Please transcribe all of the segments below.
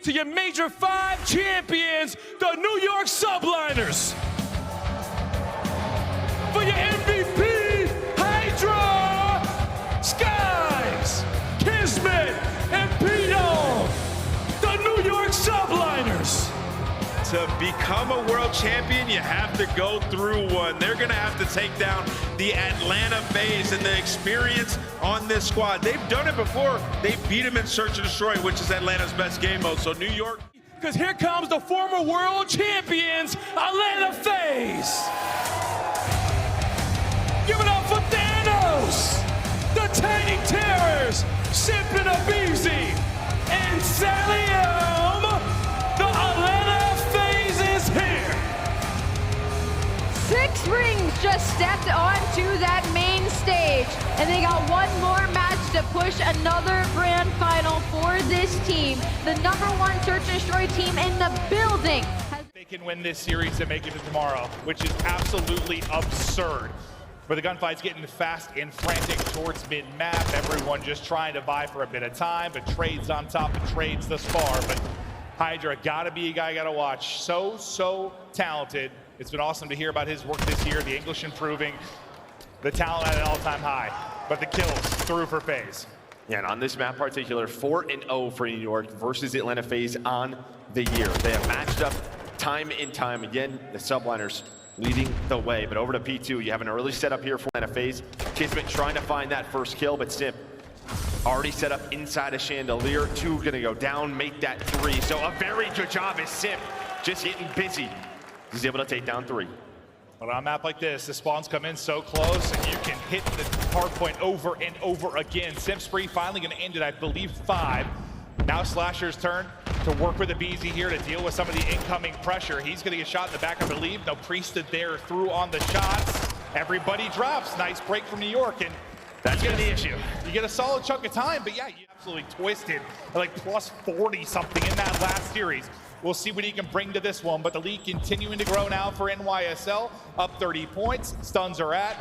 to your Major 5 champions, the New York Subliners. For your MVP, Hydra, Skies, Kismet, and Pino, the New York Subliners. To become a world champion, you have to go through one. They're gonna have to take down the Atlanta Faze, and the experience on this squad. They've done it before. They beat them in Search and Destroy, which is Atlanta's best game mode. So New York. Because here comes the former world champions, Atlanta Faze. Give it up for Thanos, the Tiny Terrors, Sippin' a Beezy, and Salium, the Atlanta Faze is here. 6 rings just stepped onto that main stage, and they got one more match to push another grand final for this team. The #1 Search and Destroy team in the building. They can win this series and make it to tomorrow, which is absolutely absurd. But the gunfight's getting fast and frantic towards mid-map. Everyone just trying to vie for a bit of time, but trades on top of trades thus far. But Hydra gotta be a guy you gotta watch. So talented. It's been awesome to hear about his work this year, the English improving, the talent at an all-time high. But the kills through for Faze. Yeah, and on this map particular, 4-0 for New York versus Atlanta Faze on the year. They have matched up time and time again. The Subliners leading the way, but over to P2. You have an early setup here for Atlanta Faze. Kismet trying to find that first kill, but Simp already set up inside a chandelier. 2 gonna go down, make that 3. So a very good job as Simp just getting busy. He's able to take down 3. But on a map like this, the spawns come in so close, and you can hit the hard point over and over again. Simp spree finally gonna end it, I believe, 5. Now Slasher's turn to work with the BZ here to deal with some of the incoming pressure. He's gonna get shot in the back, I believe. No, Priested there through on the shots. Everybody drops. Nice break from New York, and that's been the issue. You get a solid chunk of time, but yeah, you absolutely twisted like plus 40 something in that last series. We'll see what he can bring to this one, but the lead continuing to grow now for NYSL. Up 30 points, stuns are out.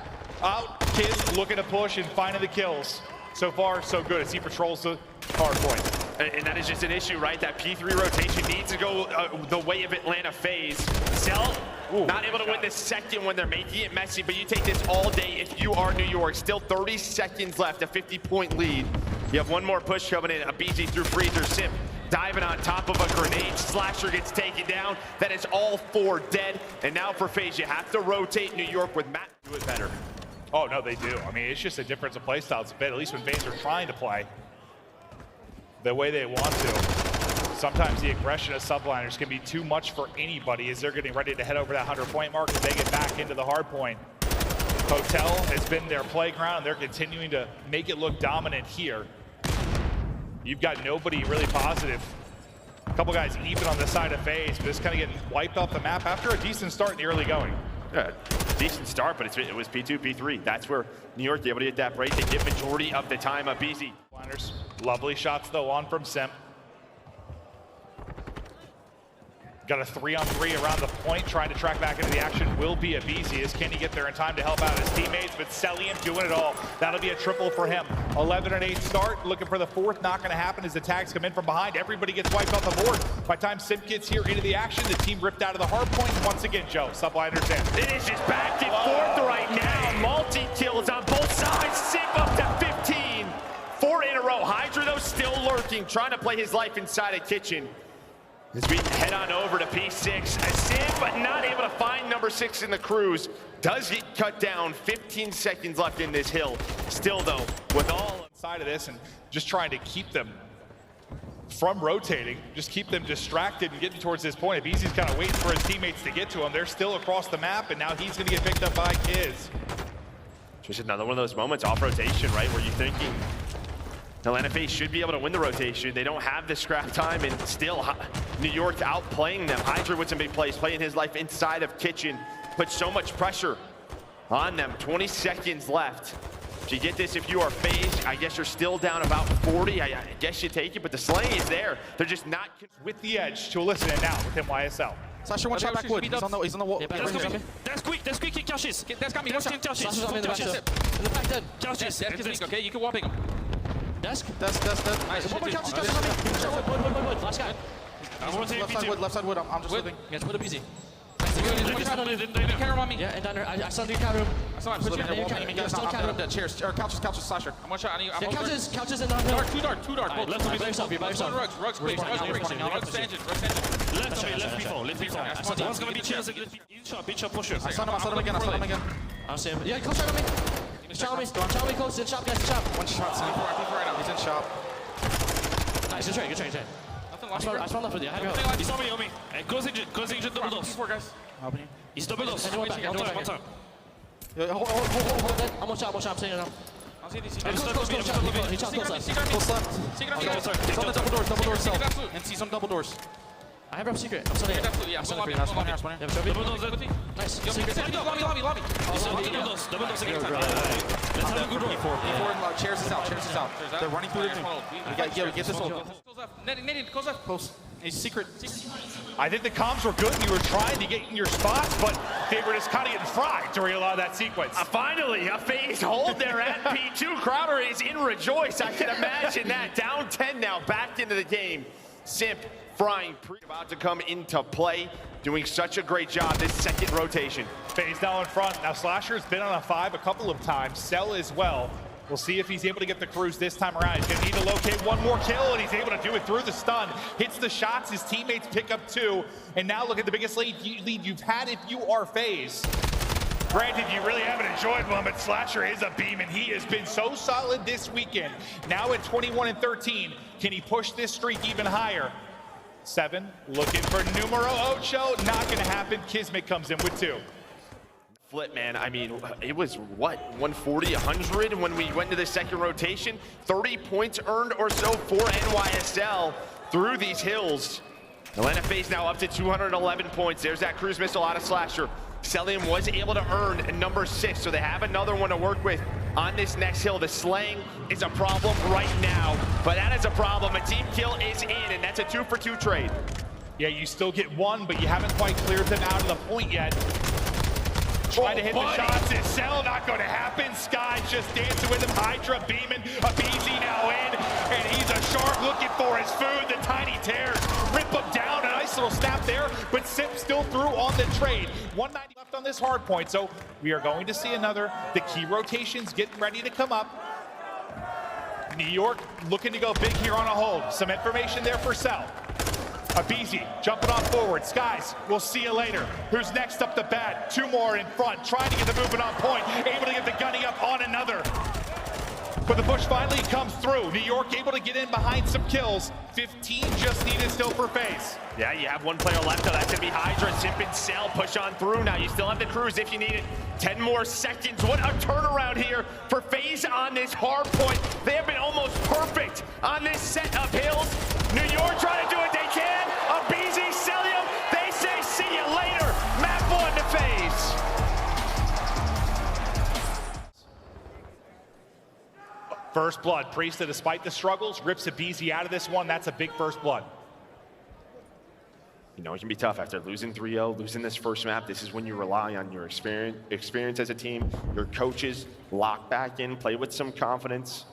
Kids looking to push and finding the kills. So far, so good as he patrols the hard point. And that is just an issue, right? That P3 rotation needs to go the way of Atlanta Faze. Cell, not able to win the second when they're making it messy, but you take this all day if you are New York. Still 30 seconds left, a 50-point lead. You have one more push coming in, a BZ through Freezer. Simp diving on top of a grenade. Slasher gets taken down. That is all 4 dead. And now for Faze, you have to rotate New York with Matt to do it better. Oh, no, they do. I mean, it's just a difference of play styles a bit, at least when Faze are trying to play the way they want to. Sometimes the aggression of Subliners can be too much for anybody as they're getting ready to head over that 100-point mark as they get back into the hard point. Hotel has been their playground, and they're continuing to make it look dominant here. You've got nobody really positive. A couple guys even on the side of Faze, but just kind of getting wiped off the map after a decent start in the early going. Yeah, decent start, but it was P2, P3. That's where New York able to get that break. They get majority of the time of BZ. Lovely shots though on from Simp. Got a 3-on-3 around the point, trying to track back into the action. Will be a BZ. Can he get there in time to help out his teammates? But Celium doing it all. That'll be a triple for him. 11-8 start. Looking for the 4th. Not going to happen as the tags come in from behind. Everybody gets wiped off the board. By the time Simp gets here into the action, the team ripped out of the hard point. Once again, Joe, Subliners in. It is just back and forth right now. Multi-kills on both sides. Simp up to 15. 4 in a row. Hydra, though, still lurking, trying to play his life inside a kitchen. As we head on over to P6, Simp, but not able to find number 6 in the cruise. Does get cut down, 15 seconds left in this hill. Still though, with all inside of this and just trying to keep them from rotating, just keep them distracted and getting towards this point. BZ's kind of waiting for his teammates to get to him. They're still across the map, and now he's gonna get picked up by Kiz. Just another one of those moments off rotation, right, where you're thinking Atlanta Faze should be able to win the rotation. They don't have the scrap time, and still New York outplaying them. Hydra with some big plays, playing his life inside of kitchen. Put so much pressure on them. 20 seconds left. If you get this, if you are Faze, I guess you're still down about 40. I guess you take it, but the slaying is there. They're just not with the edge to listen it now with NYSL. Slasher one shot backward. He's on the wall. There's quick, he cashes. There's coming, watch him cashes. In the back dead. Cashes, okay, you can warp him. Desk. Nice. One more couch, just on me. Last guy. I'm rotating Left side wood, left side wood. I'm just living. Yes, put him easy. They carry on me. Yeah, and down I saw the cat room. I saw him. Put you I'm dead. Chairs. Or couches, slasher. I'm one shot. I need. Yeah, couches and on Dark, too dark. Right, left yourself. Rugs, break. Rugs tangent. Left before. One's gonna be chairs. Beat shot, push it. I saw him again. I'll see him. Yeah, close shot on me. Shot me close. In shop, guys, shop. One shot, son. Right now. He's in shop. Nice, good trade. I spawned left with you. He's on me. Closing double doors. Helping you. He's double doors. One time. Hold that. I'm on shop. I'm saying it now. He shot close left. Close left. He's on the double doors cell. And see some double doors. I have a secret. I'm sending it. I'm sending it for you. Double doors. Nice. Lobby. Double doors again. Let's have a good roll. P4 chairs is out. They're running through the room. We get this one. Netting, close up. Close. He's secret. I think the comms were good. You were trying to get in your spots, but they were just kind of getting fried during a lot of that sequence. Finally, a Faze hold there at P2. Crowder is in rejoice. I can imagine that. Down 10 now, back into the game. Simp frying about to come into play. Doing such a great job this second rotation. Faze now in front. Now Slasher's been on a 5 a couple of times. Cell as well. We'll see if he's able to get the cruise this time around. He's gonna need to locate one more kill, and he's able to do it through the stun. Hits the shots, his teammates pick up 2. And now look at the biggest lead you've had if you are Faze. Granted, you really haven't enjoyed one, but Slasher is a beam, and he has been so solid this weekend. Now at 21-13, can he push this streak even higher? 7, looking for numero 8, not gonna happen. Kismet comes in with 2. Flip, man. I mean, it was what, 140, 100 when we went into the second rotation. 30 points earned or so for NYSL through these hills. Atlanta Faze now up to 211 points. There's that cruise missile out of Slasher. Celium was able to earn number 6, so they have another one to work with on this next hill. The slaying is a problem right now, but that is a problem. A team kill is in, and that's a 2-for-2 trade. Yeah, you still get 1, but you haven't quite cleared them out of the point yet. Trying to hit the shots. It's Cell, not going to happen. Sky just dancing with him. Hydra beaming. A BZ now in. And he's a shark looking for his food. The tiny tears rip him down. A nice little snap there. But Sip still through on the trade. 190 left on this hard point. So we are going to see another. The key rotations getting ready to come up. New York looking to go big here on a hold. Some information there for Cell. Abizi jumping on forward. Skies, we'll see you later. Who's next up the bat? 2 more in front, trying to get the movement on point, able to get the gunning up on another. But the push finally comes through. New York able to get in behind some kills. 15 just needed still for Faze. Yeah, you have 1 player left, though. That's going to be Hydra. Simp and Cell push on through now. You still have the cruise if you need it. 10 more seconds. What a turnaround here for Faze on this hard point. They have been almost perfect on this set of hills. New York trying to do what they can. Abizi, Celium, they say see you later. Map 1 to Faze. First blood. Priesta, despite the struggles, rips Abizi out of this one. That's a big first blood. You know, it can be tough after losing 3-0, losing this first map. This is when you rely on your experience as a team, your coaches, lock back in, play with some confidence.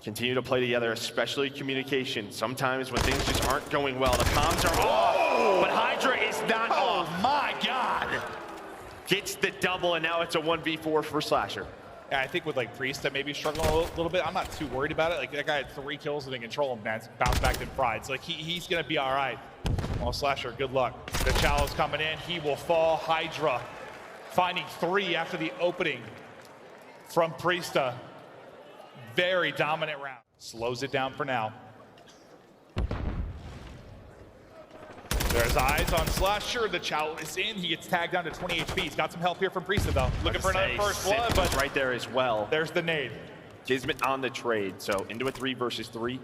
Continue to play together, especially communication. Sometimes when things just aren't going well, the comms are off, but Hydra is not off. Oh my God. Gets the double, and now it's a 1v4 for Slasher. Yeah, I think with like Priesta maybe struggling a little bit, I'm not too worried about it. Like that guy had 3 kills and they control him, man. Bounce back and fried. So like he's gonna be all right. Well, Slasher, good luck. The challenge coming in, he will fall. Hydra finding 3 after the opening from Priesta. Very dominant round. Slows it down for now. There's eyes on Slasher. The Chow is in. He gets tagged down to 20 HP. He's got some help here from Priesta, though. Looking for another first blood, but right there as well. There's the nade. Kismet on the trade, so into a 3 versus 3.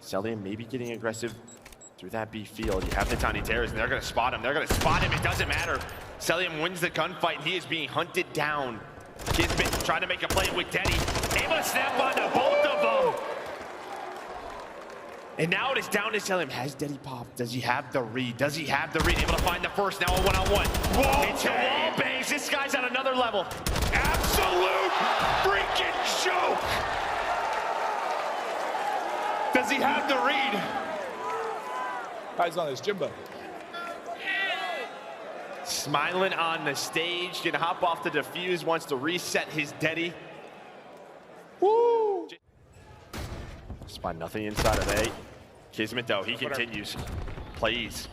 Celium maybe getting aggressive through that B field. You have the tiny tears, and they're going to spot him. They're going to spot him. It doesn't matter. Celium wins the gunfight, and he is being hunted down. Kismet trying to make a play with Denny. Able to snap onto both of them. And now it is down to Celium. Has Denny popped? Does he have the read? Does he have the read? Able to find the first. Now a one-on-one. It's a wall bangs. This guy's on another level. Absolute freaking joke. Does he have the read? Eyes on his Jimbo. Smiling on the stage, gonna hop off the defuse, wants to reset his Deddy. Woo! Spot nothing inside of A. Kismet though, he continues. Plays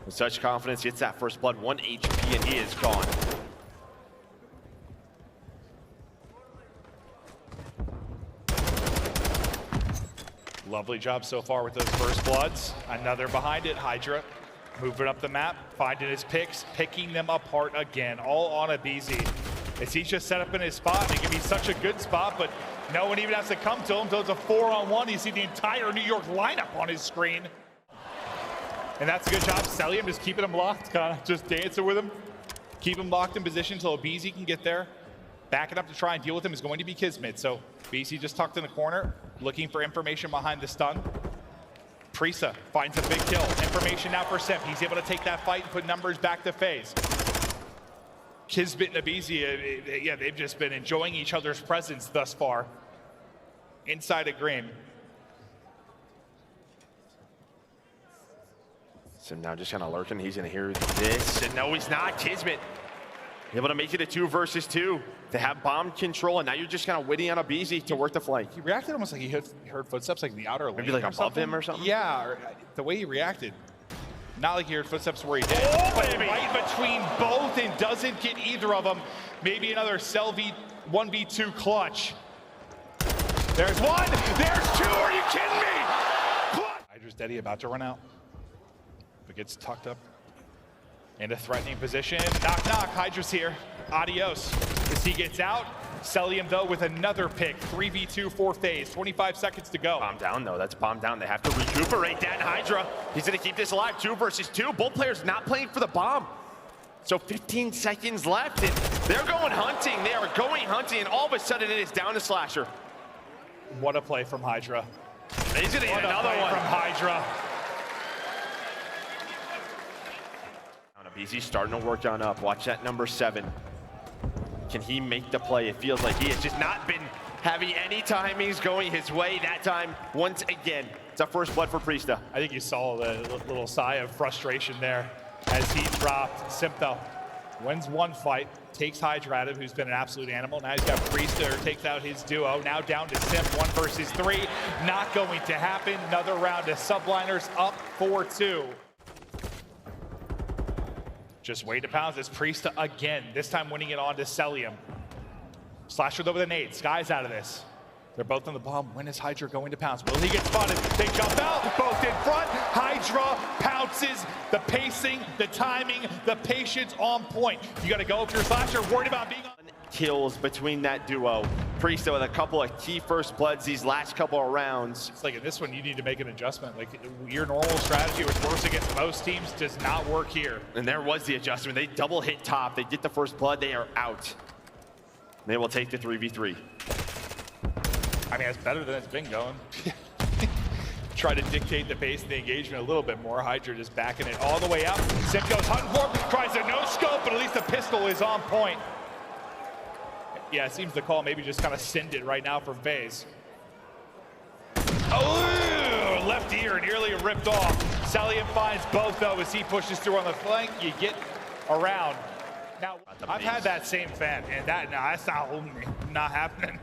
with such confidence, gets that first blood, 1 HP, and he is gone. Lovely job so far with those first bloods. Another behind it, Hydra. Moving up the map, finding his picks, picking them apart again, all on a BZ. As he's just set up in his spot, it can be such a good spot, but no one even has to come to him until it's a 4-on-1. You see the entire New York lineup on his screen. And that's a good job. Celium just keeping him locked, kind of just dancing with him. Keep him locked in position until BZ can get there. Backing up to try and deal with him is going to be Kismet. So BZ just tucked in the corner, looking for information behind the stun. Prisa finds a big kill. Information now for Simp. He's able to take that fight and put numbers back to Faze. Kismet and Abizi, yeah, they've just been enjoying each other's presence thus far inside of Green. So now just kind of lurking. He's going to hear this. And no, he's not. Kismet able to make it a 2 versus 2 to have bomb control. And now you're just kind of waiting on a BZ to work the flank. He reacted almost like he heard footsteps like in the outer lane. Maybe like above him or something? Yeah, or the way he reacted. Not like he heard footsteps where he did. Oh, but baby. right between both and doesn't get either of them. Maybe another Cell 1v2 clutch. There's one, there's two, are you kidding me? Hydra's Deddy about to run out. But gets tucked up in a threatening position. Knock, knock, Hydra's here. Adios. As he gets out, Celium though with another pick. 3v2 for Faze, 25 seconds to go. Bomb down though, that's bomb down. They have to recuperate that. Hydra, he's gonna keep this alive, 2 versus 2. Both players not playing for the bomb. So 15 seconds left and they're going hunting. They are going hunting and all of a sudden it is down to Slasher. What a play from Hydra. He's gonna get another one from Hydra. BZ starting to work on up. Watch that number 7. Can he make the play? It feels like he has just not been having any timings going his way that time once again. It's a first blood for Priesta. I think you saw the little sigh of frustration there as he dropped. Simp though wins one fight, takes Hydra at him, who's been an absolute animal. Now he's got Priesta who takes out his duo. Now down to Simp, 1 versus 3. Not going to happen. Another round of Subliners up 4-2. Just wait to pounce this Priesta again, this time winning it on to Celium. Slasher though with a nade, Sky's out of this. They're both on the bomb. When is Hydra going to pounce? Will he get spotted? They jump out, both in front. Hydra pounces. The pacing, the timing, the patience on point. You gotta go if you're Slasher, worried about being on. Kills between that duo. Priesta with a couple of key first bloods these last couple of rounds. It's like in this one, you need to make an adjustment. Like your normal strategy, which works against most teams, does not work here. And there was the adjustment. They double hit top. They get the first blood. They are out. They will take the 3v3. I mean, it's better than it's been going. Try to dictate the pace of the engagement a little bit more. Hydra just backing it all the way up. Simp goes hunting for him, tries a no-scope, but at least the pistol is on point. Yeah, it seems the call maybe just kind of send it right now for Faze. Oh, left ear nearly ripped off. Celium finds both though as he pushes through on the flank. You get around. Now, I've had that same fan, and that's not happening.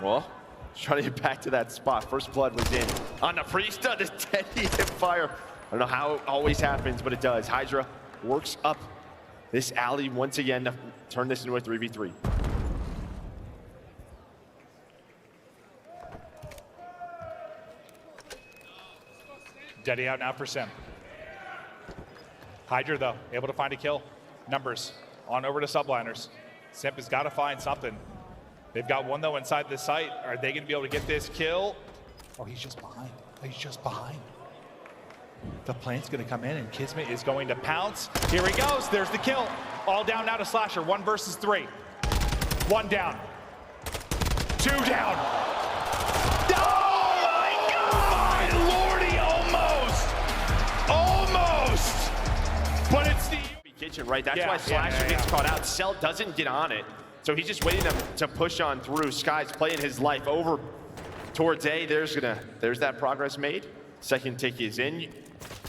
Well, trying to get back to that spot. First blood was in. On the Priesta, this Deddy hip fire. I don't know how it always happens, but it does. Hydra works up this alley once again to turn this into a 3v3. Deddy out now for Sim. Hydra though, able to find a kill. Numbers on over to Subliners. Simp has got to find something. They've got one though inside the site. Are they going to be able to get this kill? Oh, he's just behind. He's just behind. The plant's going to come in and Kismet is going to pounce. Here he goes. There's the kill. All down now to Slasher. 1 versus 3. 1 down. 2 down. Oh my God! My lordy, almost. But it's the kitchen, right? That's why Slasher gets caught out. Cell doesn't get on it. So he's just waiting to push on through. Sky's playing his life over towards A. There's that progress made. Second tick is in. You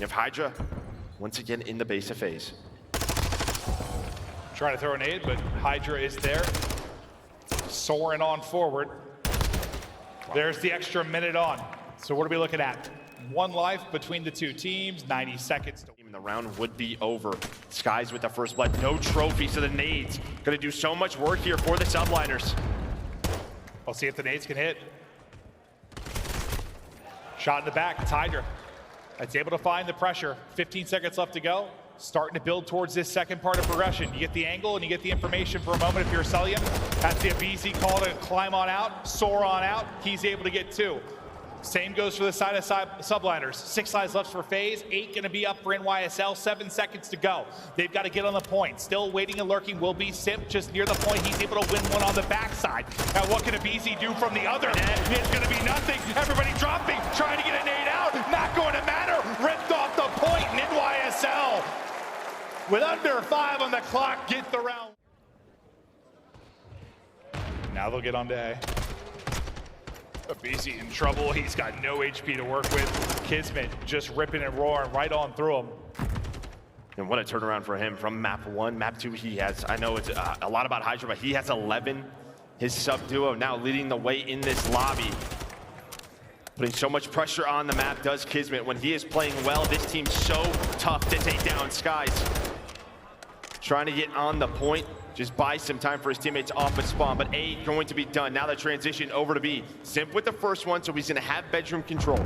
have Hydra once again in the base of Faze. Trying to throw a nade, but Hydra is there. Soaring on forward. There's the extra minute on. So what are we looking at? 1 life between the two teams, 90 seconds to The round would be over. Skies with the first blood, no trophy, so the nades gonna do so much work here for the Subliners. We'll see if the nades can hit. Shot in the back, it's Hydra. It's able to find the pressure. 15 seconds left to go. Starting to build towards this second part of progression. You get the angle and you get the information for a moment if you're Celium. That's the BZ call to climb on out, soar on out. He's able to get 2. Same goes for the side of Subliners. 6 lives left for Faze, 8 gonna be up for NYSL, 7 seconds to go. They've got to get on the point. Still waiting and lurking will be Simp, just near the point. He's able to win one on the backside. Now what can a BZ do from the other? It's gonna be nothing. Everybody dropping, trying to get a nade out. Not going to matter. Ripped off the point in NYSL. With under 5 on the clock, get the round. Now they'll get on to A. BZ in trouble. He's got no HP to work with. Kismet just ripping and roaring right on through him. And what a turnaround for him from map 1. Map 2, he has, I know it's a lot about Hydra, but he has 11. His sub duo now leading the way in this lobby. Putting so much pressure on the map does Kismet. When he is playing well, this team's so tough to take down. Skies trying to get on the point. Just buy some time for his teammates off of spawn, but A going to be done. Now the transition over to B. Simp with the first one, so he's gonna have bedroom control.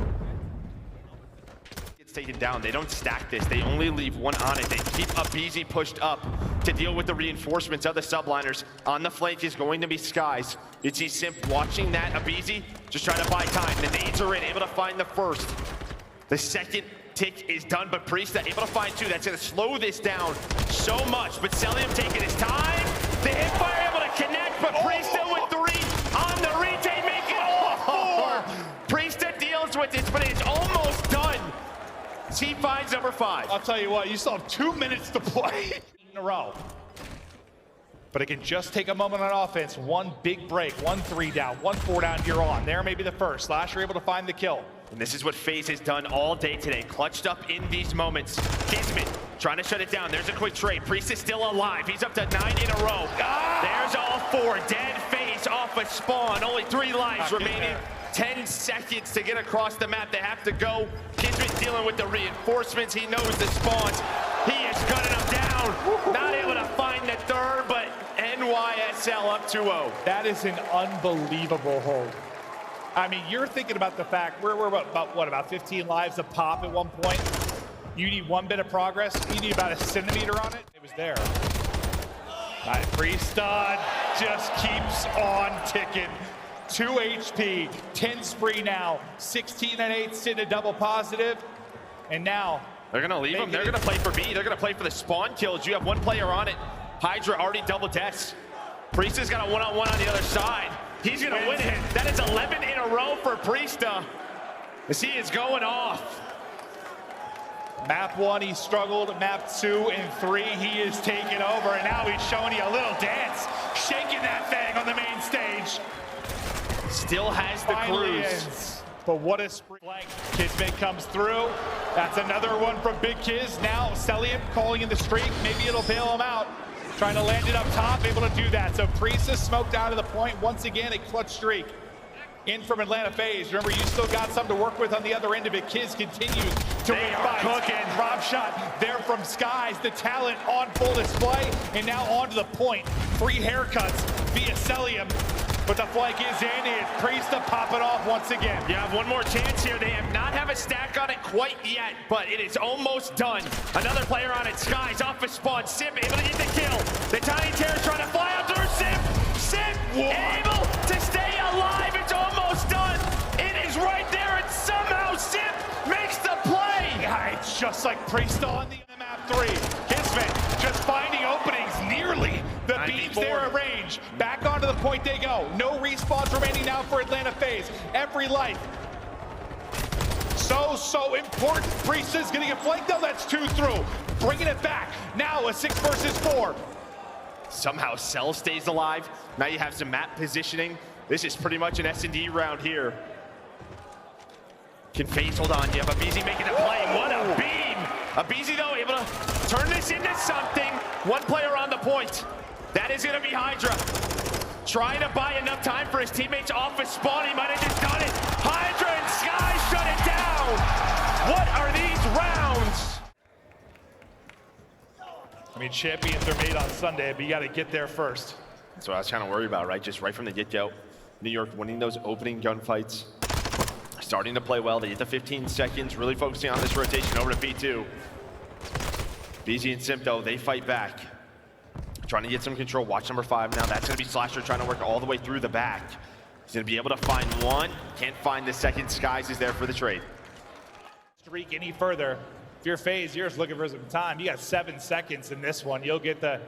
Gets taken down. They don't stack this. They only leave one on it. They keep a BZ pushed up to deal with the reinforcements of the Subliners. On the flank is going to be Skies. You see Simp watching that. A BZ just trying to buy time. The nades are in, able to find the first. The second tick is done, but Priest able to find 2. That's gonna slow this down so much, but Celium taking his time. The hipfire able to connect, but Priesta with 3 on the retake, making it all 4. Priesta deals with this, but it's almost done. He finds number 5. I'll tell you what, you still have 2 minutes to play in a row. But it can just take a moment on offense. 1 big break, 1 3 down, 1 4 down, you're on. There may be the first. Slasher able to find the kill. And this is what Faze has done all day today. Clutched up in these moments. Kismet trying to shut it down. There's a quick trade. Priest is still alive. He's up to 9 in a row. There's all 4. Dead Faze off a spawn. Only 3 lives remaining. 10 seconds to get across the map. They have to go. Kismet dealing with the reinforcements. He knows the spawns. He is gunning them down. Not able to find the third, but NYSL up 2-0. That is an unbelievable hold. I mean, you're thinking about the fact we're about 15 lives a pop at one point. You need 1 bit of progress. You need about a centimeter on it. It was there. All right, Priestad just keeps on ticking. 2 HP, 10 spree now, 16 and 8 sitting a double positive, and now they're gonna leave him. They're gonna play for B. They're gonna play for the spawn kills. You have 1 player on it. Hydra already double deaths. Priest has got a 1-on-1 on the other side. He's gonna win it. That is 11 in a row for Priesta. As he is going off. Map 1, he struggled. Map 2 and 3, he is taking over. And now he's showing you a little dance. Shaking that thing on the main stage. Still has the Finally cruise. ends. But what a spree. Kismet comes through. That's another one from Big Kiz. Now Celium calling in the streak. Maybe it'll bail him out. Trying to land it up top, able to do that. So Priest is smoked out of the point. Once again, a clutch streak. In from Atlanta Faze. Remember, you still got some to work with on the other end of it. Kiz continues to win fights. Cooking. Drop shot there from Skies. The talent on full display. And now on to the point. 3 haircuts via Celium. But the flank is in. It's Priesta popping off once again. You have 1 more chance here. They have not have a stack on it quite yet, but it is almost done. Another player on it. Skies off his spawn. Simp able to get the kill. The Tiny Terror trying to fly out through Simp. Simp able to stay alive. It's almost done. It is right there, and somehow Simp makes the play. Yeah, it's just like Priesta on the map 3. Kismet just finding openings nearly. The beams there at range. Back onto the point they go. No respawns remaining now for Atlanta Faze. Every life. So important. Priest is going to get flanked. Though that's 2 through. Bringing it back. Now a 6 versus 4. Somehow Cell stays alive. Now you have some map positioning. This is pretty much an S&D round here. Can Faze hold on? You have aBeZy making a play. What a beam! aBeZy, though, able to turn this into something. One player on the point. That is going to be Hydra. Trying to buy enough time for his teammates off his spawn. He might have just done it. Hydra and Sky shut it down. What are these rounds? I mean, champions are made on Sunday, but you got to get there first. That's what I was kind of worried about, right? Just right from the get-go. New York winning those opening gunfights. Starting to play well. They hit the 15 seconds, really focusing on this rotation over to B2. aBeZy and Sympto, they fight back. Trying to get some control. Watch number 5 now. That's going to be Slasher trying to work all the way through the back. He's going to be able to find one. Can't find the second. Skies is there for the trade. Streak any further. If you're Faze, you're just looking for some time. You got 7 seconds in this one. You'll get the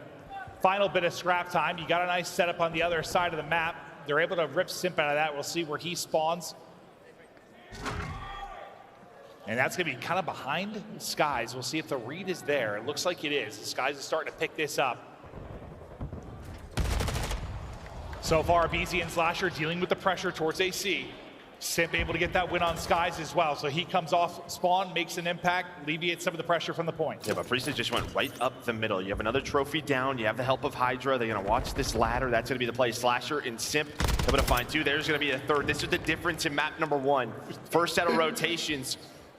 final bit of scrap time. You got a nice setup on the other side of the map. They're able to rip Simp out of that. We'll see where he spawns. And that's going to be kind of behind Skies. We'll see if the read is there. It looks like it is. Skies is starting to pick this up. So far, aBeZy and Slasher dealing with the pressure towards AC. Simp able to get that win on Skies as well. So he comes off spawn, makes an impact, alleviates some of the pressure from the point. Yeah, but Priestess just went right up the middle. You have another trophy down. You have the help of Hydra. They're going to watch this ladder. That's going to be the play. Slasher and Simp able to find 2. There's going to be a 3rd. This is the difference in map number 1. First set of rotations.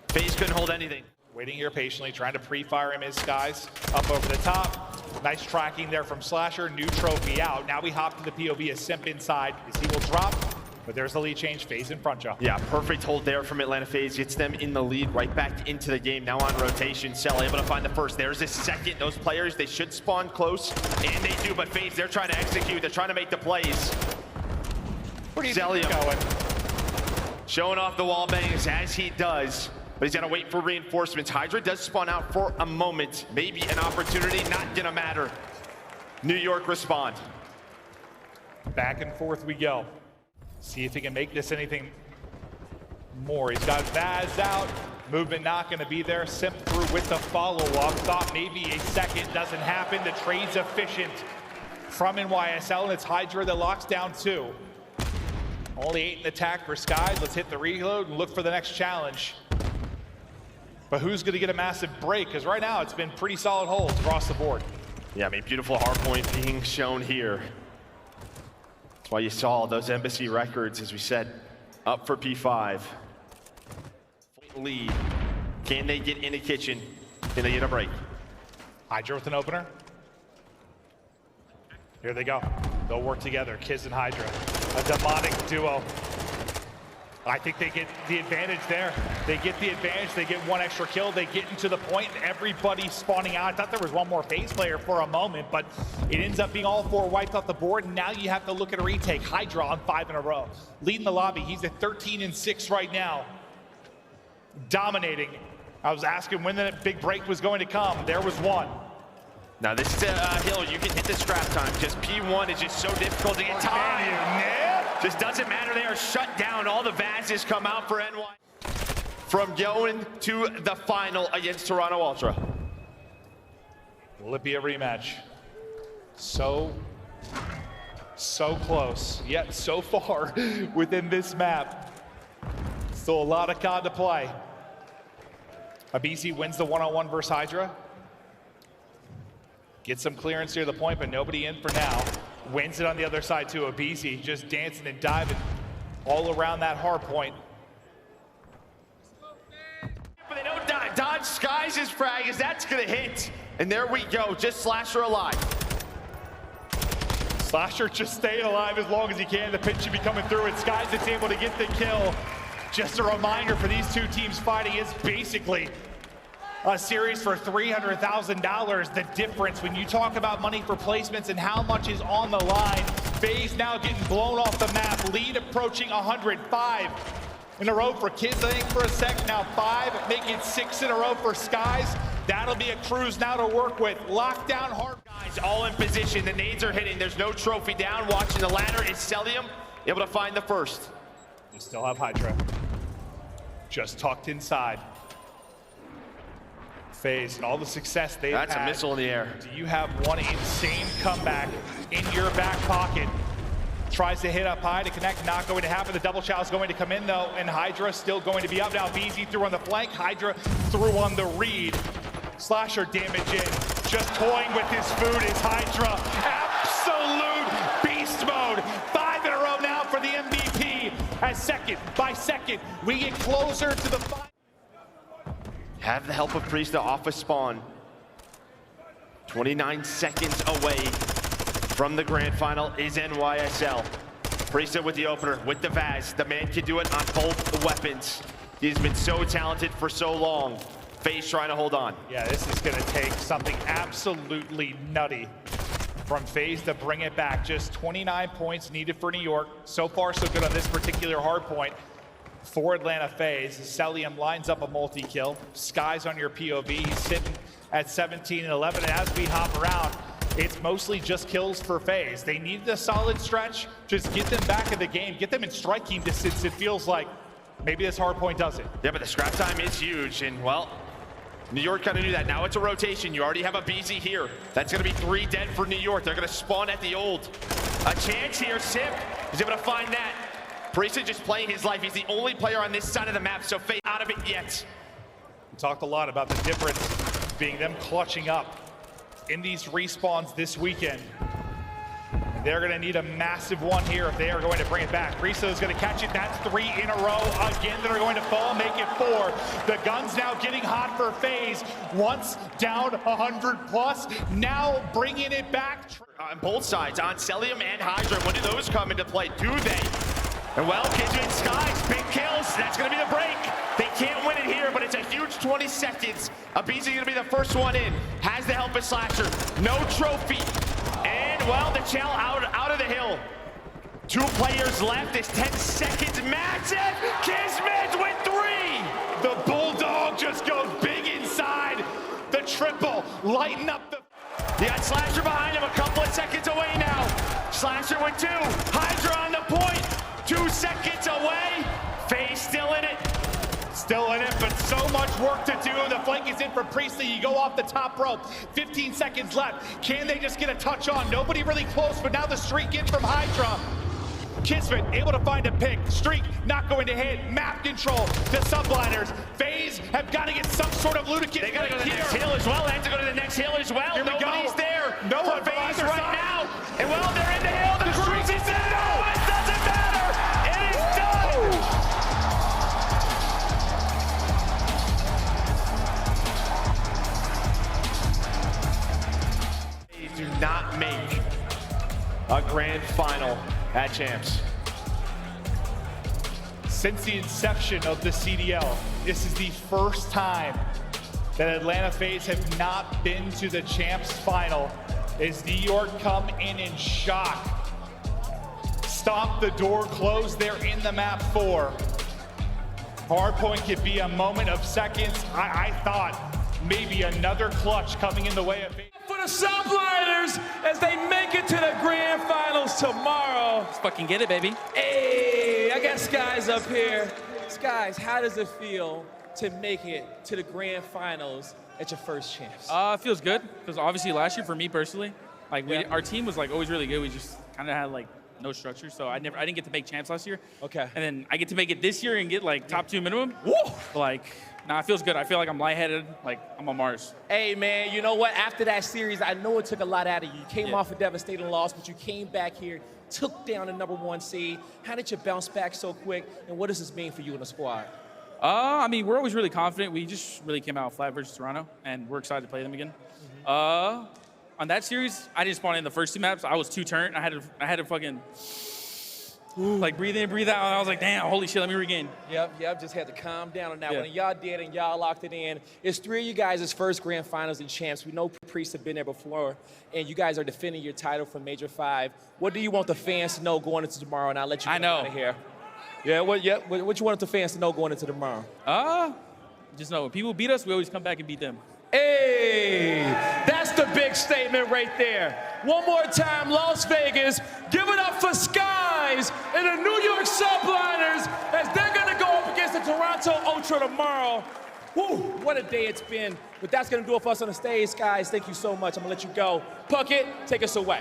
Faze couldn't hold anything. Waiting here patiently, trying to pre-fire him as Skies up over the top. Nice tracking there from Slasher. New trophy out. Now we hop to the POV as Simp inside. As he will drop, but there's the lead change. Faze in front, Joe. Yeah, perfect hold there from Atlanta Faze. Gets them in the lead right back into the game. Now on rotation. Cell able to find the first. There's a second. Those players, they should spawn close, and they do. But Faze, they're trying to execute. They're trying to make the plays. Where do you think you're going? Showing off the wall bangs as he does. But he's got to wait for reinforcements. Hydra does spawn out for a moment. Maybe an opportunity, not gonna matter. New York respond. Back and forth we go. See if he can make this anything more. He's got Vaz out. Movement not gonna be there. Simp through with the follow-up. Thought maybe a second, doesn't happen. The trade's efficient from NYSL, and it's Hydra that locks down 2. Only 8 in attack for Skies. Let's hit the reload and look for the next challenge. But who's going to get a massive break? Because right now it's been pretty solid holds across the board. Yeah, I mean, beautiful hard point being shown here. That's why you saw those embassy records, as we said, up for P5. Lead. Can they get in the kitchen? Can they get a break? Hydra with an opener. Here they go. They'll work together. Kiz and Hydra. A demonic duo. I think they get the advantage there. They get the advantage. They get 1 extra kill. They get into the point, and everybody's spawning out. I thought there was 1 more Faze player for a moment, but it ends up being all 4 wiped off the board, and now you have to look at a retake. Hydra on 5 in a row. Leading the lobby. He's at 13-6 right now. Dominating. I was asking when the big break was going to come. There was 1. Now this is a hill. You can hit the scrap time. Just P1 is just so difficult to get time. Just doesn't matter. They are shut down. All the Vazes come out for NY. From going to the final against Toronto Ultra. Will it be a rematch? So close, yet so far within this map. Still a lot of COD to play. aBeZy wins the 1-on-1 versus Hydra. Gets some clearance near the point, but nobody in for now. Wins it on the other side too. aBeZy just dancing and diving all around that hard point. But they don't dodge Skies' frag as that's gonna hit. And there we go, just Slasher alive. Slasher just staying alive as long as he can. The pitch should be coming through, and Skies is able to get the kill. Just a reminder for these 2 teams fighting is basically a series for $300,000. The difference when you talk about money for placements and how much is on the line. Faze now getting blown off the map. Lead approaching 105 in a row for Kiz. I think for a sec now 5, making 6 in a row for Skies. That'll be a cruise now to work with. Lockdown hard. Guys all in position. The nades are hitting. There's no trophy down. Watching the ladder is Celium able to find the first. You still have Hydra. Just tucked inside. Faze and all the success they've had. That's a missile in the air. Do you have one insane comeback in your back pocket? Tries to hit up high to connect, not going to happen. The double chow is going to come in though, and Hydra still going to be up now. BZ through on the flank, Hydra through on the read. Slasher damage in, just toying with his food is Hydra. Absolute beast mode. 5 in a row now for the MVP. As second by second, we get closer to the final. Have the help of Priesta off a spawn. 29 seconds away from the grand final is NYSL. Priesta with the opener, with the Vaz. The man can do it on both weapons. He's been so talented for so long. Faze trying to hold on. Yeah, this is gonna take something absolutely nutty from Faze to bring it back. Just 29 points needed for New York. So far, so good on this particular hard point for Atlanta Faze. Celium lines up a multi-kill. Sky's on your POV. He's sitting at 17 and 11. And as we hop around, it's mostly just kills for Faze. They need a solid stretch. Just get them back in the game. Get them in striking distance. It feels like maybe this hard point does it. Yeah, but the scrap time is huge. And, well, New York kind of knew that. Now it's a rotation. You already have a BZ here. That's going to be 3 dead for New York. They're going to spawn at the old. A chance here. Sip is able to find that. Priesta just playing his life. He's the only player on this side of the map, so Faze out of it yet. We talked a lot about the difference being them clutching up in these respawns this weekend. They're going to need a massive one here if they are going to bring it back. Priesta is going to catch it. That's 3 in a row. Again, they're going to fall, make it 4. The gun's now getting hot for Faze. Once down 100 plus, now bringing it back. On both sides, on Celium and Hydra. When do those come into play? Do they? And well, Kismet Skies, big kills. That's going to be the break. They can't win it here, but it's a huge 20 seconds. Abizi going to be the first one in. Has the help of Slasher. No trophy. And, well, the Chell out of the hill. 2 players left. It's 10 seconds. Massive. Kismet with 3. The Bulldog just goes big inside. The triple. Lighten up the... You got Slasher behind him. A couple of seconds away now. Slasher with 2. Hydra on the point. 2 seconds away. Faze still in it. Still in it, but so much work to do. The flank is in for Priestley. You go off the top rope. 15 seconds left. Can they just get a touch on? Nobody really close, but now the streak in from Hydra. Kismet able to find a pick. Streak not going to hit. Map control. The Subliners. Faze have got to get some sort of ludicrous. They got to go to the next hill as well. They have to go to the next hill as well. Here we Nobody's go. there. No one Faze for right side. now. And well, they're in the hill. The cruise is there. No, it doesn't matter. It is done. Do not make a grand final at Champs. Since the inception of the CDL, this is the first time that Atlanta Faze have not been to the Champs final. As New York come in shock. Stomp the door closed there in the map 4. Hardpoint could be a moment of seconds. I thought maybe another clutch coming in the way of Faze. For the Subliners as they make it to the grand finals tomorrow. Let's fucking get it, baby. Hey, I got Skies up here. Skies, how does it feel to make it to the grand finals at your first Champs? It feels good because obviously last year for me personally, like our team was like always really good. We just kind of had like no structure, so I didn't get to make Champs last year. Okay. And then I get to make it this year and get like top 2 minimum. Woo! Like, nah, it feels good. I feel like I'm lightheaded, like I'm on Mars. Hey, man, you know what? After that series, I know it took a lot out of you. You came off a devastating loss, but you came back here, took down the #1 seed. How did you bounce back so quick, and what does this mean for you in the squad? I mean, we're always really confident. We just really came out flat versus Toronto, and we're excited to play them again. On that series, I didn't spawn in the first 2 maps. I was too turned. I had to fucking like breathe in, breathe out. And I was like, damn, holy shit, let me regain. Yep, just had to calm down on that Yeah. one. And y'all did, and y'all locked it in. It's 3 of you guys' first grand finals and Champs. We know Priest have been there before, and you guys are defending your title from Major 5. What do you want the fans to know going into tomorrow? And I'll let you get out of here. Yeah, what you want the fans to know going into tomorrow? Just know when people beat us, we always come back and beat them. Hey, that's the big statement right there. One more time, Las Vegas, give it up for Skies and the New York Subliners as they're gonna go up against the Toronto Ultra tomorrow. Woo, what a day it's been. But that's gonna do it for us on the stage, Skies. Thank you so much. I'm gonna let you go. Puckett, take us away.